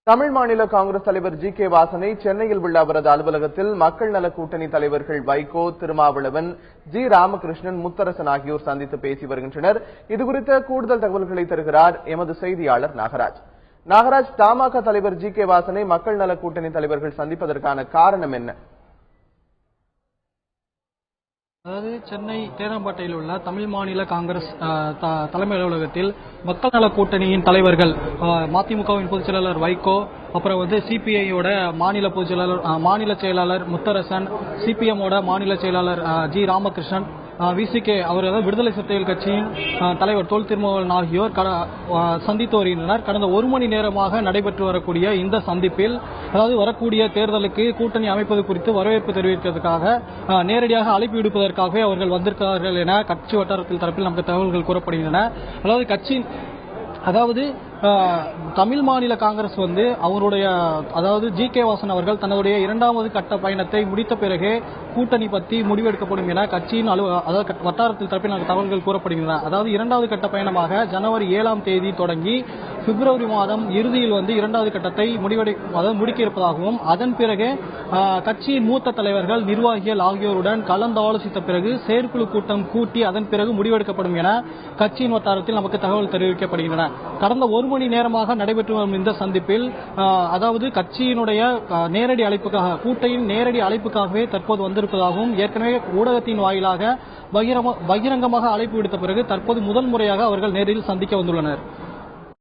தமிழ் மாநில காங்கிரஸ் தலைவர் ஜி.கே. வாசனை சென்னையில் உள்ள அவரது அலுவலகத்தில் மக்கள் நல கூட்டணி தலைவர்கள் வைகோ, திருமாவளவன், ஜி. ராமகிருஷ்ணன், முத்தரசன் ஆகியோர் சந்தித்து பேசி வருகின்றனர். இதுகுறித்த கூடுதல் தகவல்களை தருகிறார் எமது செய்தியாளர் நாகராஜ். நாகராஜ், தமாக தலைவர் ஜி.கே. வாசனை மக்கள் நல கூட்டணி தலைவர்கள் சந்திப்பதற்கான காரணம் என்ன? அதாவது சென்னை தேனாம்பேட்டையில் உள்ள தமிழ் மாநில காங்கிரஸ் தலைமை அலுவலகத்தில் மக்கள் நல கூட்டணியின் தலைவர்கள் மதிமுகவின் பொதுச் செயலாளர் வைகோ, அப்புறம் சிபிஐயோட மாநில செயலாளர் முத்தரசன், சிபிஎம்மோட மாநில செயலாளர் ஜி. ராமகிருஷ்ணன், விசிகே அவர் விடுதலை சிறுத்தைகள் கட்சியின் தலைவர் தொல் திருமாவளவன் ஆகியோர் சந்தித்து வருகின்றனர். கடந்த ஒரு மணி நேரமாக நடைபெற்று வரக்கூடிய இந்த சந்திப்பில் அதாவது வரக்கூடிய தேர்தலுக்கு கூட்டணி அமைப்பது குறித்து வரவேற்பு தெரிவிப்பதற்காக நேரடியாக அழைப்பு விடுப்பதற்காகவே அவர்கள் வந்திருக்கிறார்கள் என கட்சி வட்டாரத்தில் தரப்பில் நமக்கு தகவல்கள் கூறப்படுகின்றன. அதாவது தமிழ் மாநில காங்கிரஸ் அவருடைய ஜி.கே. வாசன் அவர்கள் தன்னுடைய இரண்டாவது கட்ட பயணத்தை முடித்த பிறகே கூட்டணி பற்றி முடிவெடுக்கப்படும் என கட்சியின் வட்டாரத்தில் தரப்பில் தகவல்கள் கூறப்படுகின்றன. அதாவது இரண்டாவது கட்ட பயணமாக ஜனவரி 7ஆம் தேதி தொடங்கி பிப்ரவரி மாதம் இறுதியில் இரண்டாவது கட்டத்தை முடிக்க இருப்பதாகவும் அதன் பிறகு கட்சியின் மூத்த தலைவர்கள், நிர்வாகிகள் ஆகியோருடன் கலந்தாலோசித்த பிறகு செயற்குழு கூட்டம் கூட்டி அதன் பிறகு முடிவெடுக்கப்படும் என கட்சியின் வட்டாரத்தில் நமக்கு தகவல் தெரிவிக்கப்படுகின்றன. கடந்த ஒரு மணி நேரமாக நடைபெற்று வரும் இந்த சந்திப்பில் கட்சியினுடைய நேரடி அழைப்புக்காக கூட்டணியின் நேரடி அழைப்புக்காகவே தற்போது வந்திருப்பதாகவும் ஏற்கனவே ஊடகத்தின் வாயிலாக பகிரங்கமாக அழைப்பு விடுத்த பிறகு தற்போது முதல் முறையாக அவர்கள் நேரில் சந்திக்க வந்துள்ளனர்.